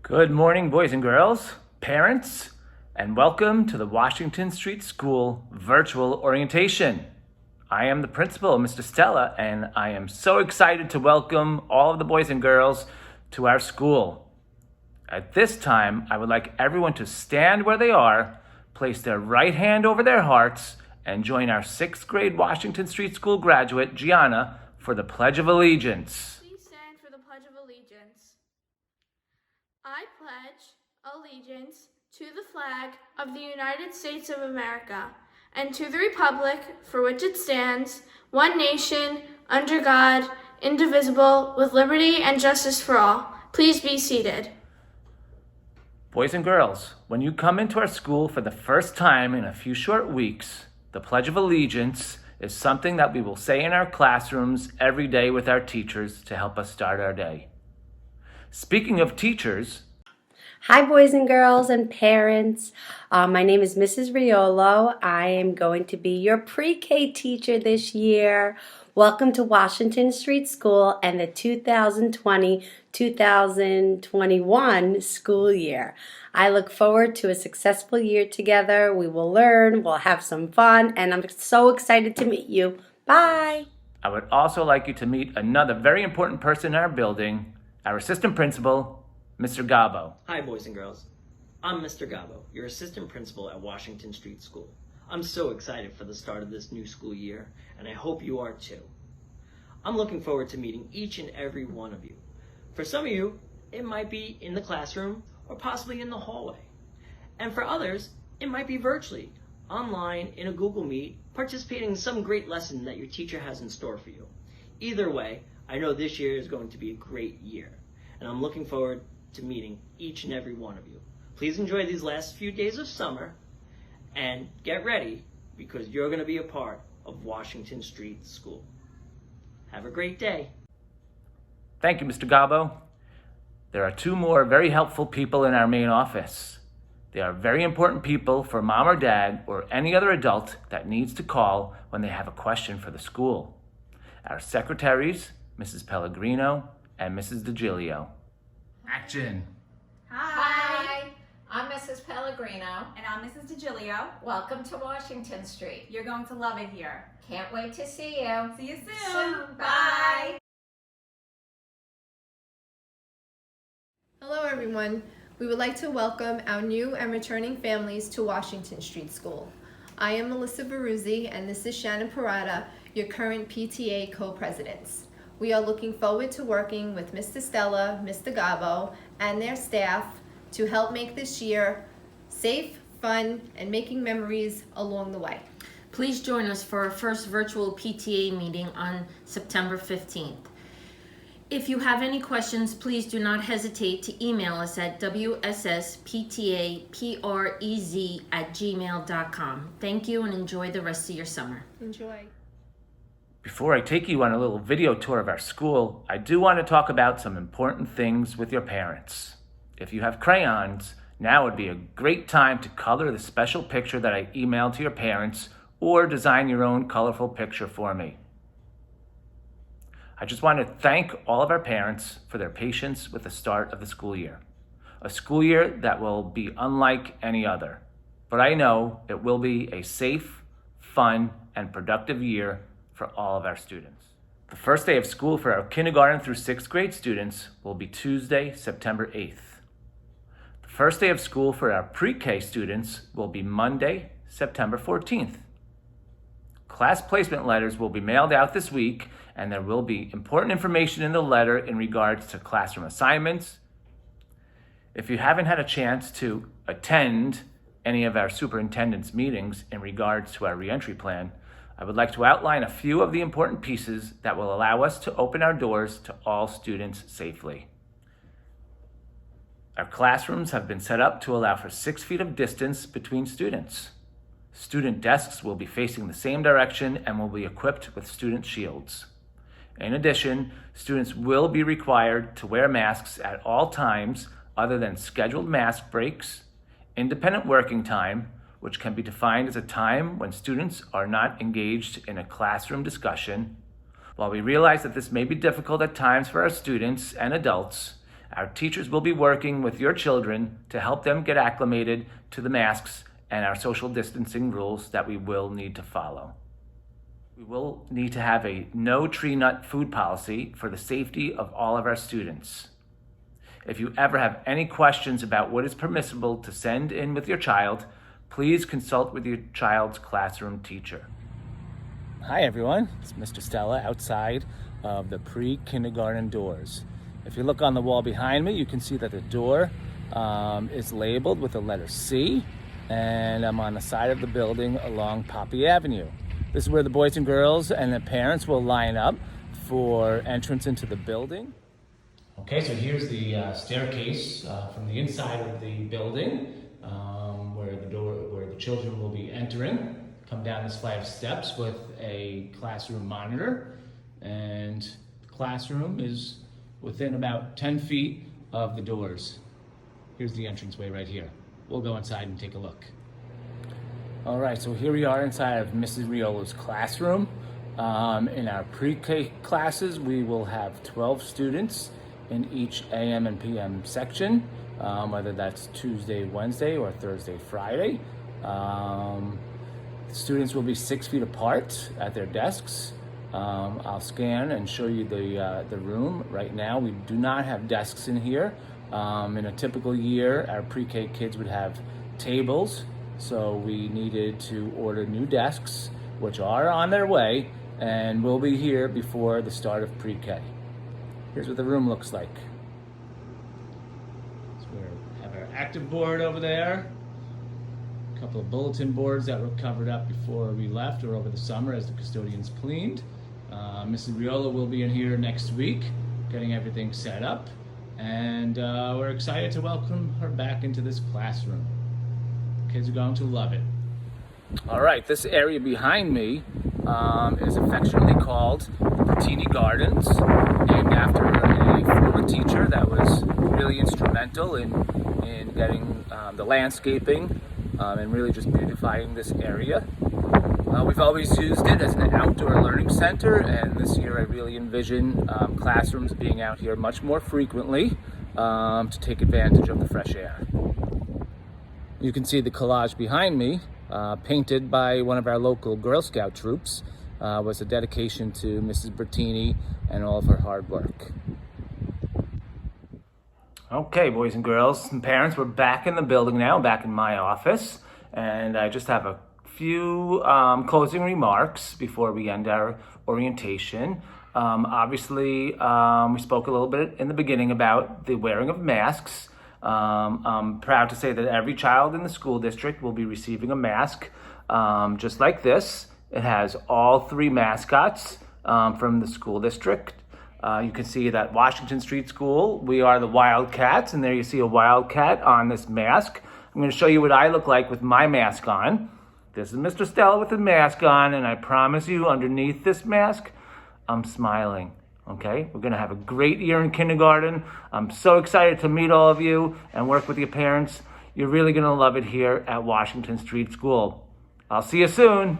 Good morning, boys and girls, parents, and welcome to the Washington Street School Virtual Orientation. I am the principal, Mr. Stella, and I am so excited to welcome all of the boys and girls to our school. At this time, I would like everyone to stand where they are, place their right hand over their hearts, and join our 6th grade Washington Street School graduate, Gianna, for the Pledge of Allegiance. Please stand for the Pledge of Allegiance. I pledge allegiance to the flag of the United States of America and to the republic for which it stands, one nation, under God, indivisible, with liberty and justice for all. Please be seated. Boys and girls, when you come into our school for the first time in a few short weeks, the Pledge of Allegiance is something that we will say in our classrooms every day with our teachers to help us start our day. Speaking of teachers, hi boys and girls and parents. My name is Mrs. Riolo. I am going to be your pre-K teacher this year. Welcome to Washington Street School and the 2020-2021 school year. I look forward to a successful year together. We will learn, we'll have some fun, and I'm so excited to meet you. Bye! I would also like you to meet another very important person in our building, our assistant principal, Mr. Gabo. Hi, boys and girls. I'm Mr. Gabo, your assistant principal at Washington Street School. I'm so excited for the start of this new school year, and I hope you are too. I'm looking forward to meeting each and every one of you. For some of you, it might be in the classroom or possibly in the hallway. And for others, it might be virtually, online, in a Google Meet, participating in some great lesson that your teacher has in store for you. Either way, I know this year is going to be a great year, and I'm looking forward to meeting each and every one of you. Please enjoy these last few days of summer and get ready because you're going to be a part of Washington Street School. Have a great day. Thank you, Mr. Gabo. There are two more very helpful people in our main office. They are very important people for mom or dad or any other adult that needs to call when they have a question for the school. Our secretaries, Mrs. Pellegrino and Mrs. DeGilio. Action. Hi, I'm Mrs. Pellegrino. And I'm Mrs. DeGilio. Welcome to Washington Street. You're going to love it here. Can't wait to see you. See you soon. Bye. Hello everyone. We would like to welcome our new and returning families to Washington Street School. I am Melissa Baruzzi and this is Shannon Parada, your current PTA co-presidents. We are looking forward to working with Mr. Stella, Mr. Gabo, and their staff to help make this year safe, fun, and making memories along the way. Please join us for our first virtual PTA meeting on September 15th. If you have any questions, please do not hesitate to email us at wssptaprez@gmail.com. Thank you and enjoy the rest of your summer. Enjoy. Before I take you on a little video tour of our school, I do want to talk about some important things with your parents. If you have crayons, now would be a great time to color the special picture that I emailed to your parents or design your own colorful picture for me. I just want to thank all of our parents for their patience with the start of the school year. A school year that will be unlike any other, but I know it will be a safe, fun, and productive year for all of our students. The first day of school for our kindergarten through 6th grade students will be Tuesday, September 8th. The first day of school for our pre-K students will be Monday, September 14th. Class placement letters will be mailed out this week, and there will be important information in the letter in regards to classroom assignments. If you haven't had a chance to attend any of our superintendent's meetings in regards to our reentry plan, I would like to outline a few of the important pieces that will allow us to open our doors to all students safely. Our classrooms have been set up to allow for 6 feet of distance between students. Student desks will be facing the same direction and will be equipped with student shields. In addition, students will be required to wear masks at all times other than scheduled mask breaks, independent working time, which can be defined as a time when students are not engaged in a classroom discussion. While we realize that this may be difficult at times for our students and adults, Our teachers will be working with your children to help them get acclimated to the masks and our social distancing rules that we will need to follow. We will need to have a no tree nut food policy for the safety of all of our students. If you ever have any questions about what is permissible to send in with your child, please consult with your child's classroom teacher. Hi everyone, it's Mr. Stella outside of the pre-kindergarten doors. If you look on the wall behind me, you can see that the door is labeled with the letter C, and I'm on the side of the building along Poppy Avenue. This is where the boys and girls and the parents will line up for entrance into the building. Okay, so here's the staircase from the inside of the building where the children will be entering. Come down this flight of steps with a classroom monitor, and the classroom is within about 10 feet of the doors. Here's the entranceway right here. We'll go inside and take a look. All right, so here we are inside of Mrs. Riolo's classroom. In our pre-K classes, we will have 12 students in each AM and PM section, whether that's Tuesday, Wednesday, or Thursday, Friday. Students will be 6 feet apart at their desks. I'll scan and show you the room. Right now, we do not have desks in here. In a typical year, our pre-K kids would have tables, so we needed to order new desks, which are on their way and will be here before the start of pre-K. Here's what the room looks like. So we have our active board over there, a couple of bulletin boards that were covered up before we left or over the summer as the custodians cleaned. Mrs. Riolo will be in here next week getting everything set up, and we're excited to welcome her back into this classroom. Kids are going to love it. All right, this area behind me is affectionately called the Bertini Gardens, named after a former teacher that was really instrumental in getting the landscaping and really just beautifying this area. We've always used it as an outdoor learning center, and this year I really envision classrooms being out here much more frequently to take advantage of the fresh air. You can see the collage behind me, painted by one of our local Girl Scout troops, was a dedication to Mrs. Bertini and all of her hard work. Okay, boys and girls and parents, we're back in the building now, back in my office, and I just have a few closing remarks before we end our orientation. Obviously, we spoke a little bit in the beginning about the wearing of masks. I'm proud to say that every child in the school district will be receiving a mask just like this. It has all 3 mascots from the school district. You can see that Washington Street School, we are the Wildcats, and there you see a wildcat on this mask. I'm going to show you what I look like with my mask on. This is Mr. Stella with the mask on, and I promise you underneath this mask, I'm smiling. Okay, we're gonna have a great year in kindergarten. I'm so excited to meet all of you and work with your parents. You're really gonna love it here at Washington Street School. I'll see you soon.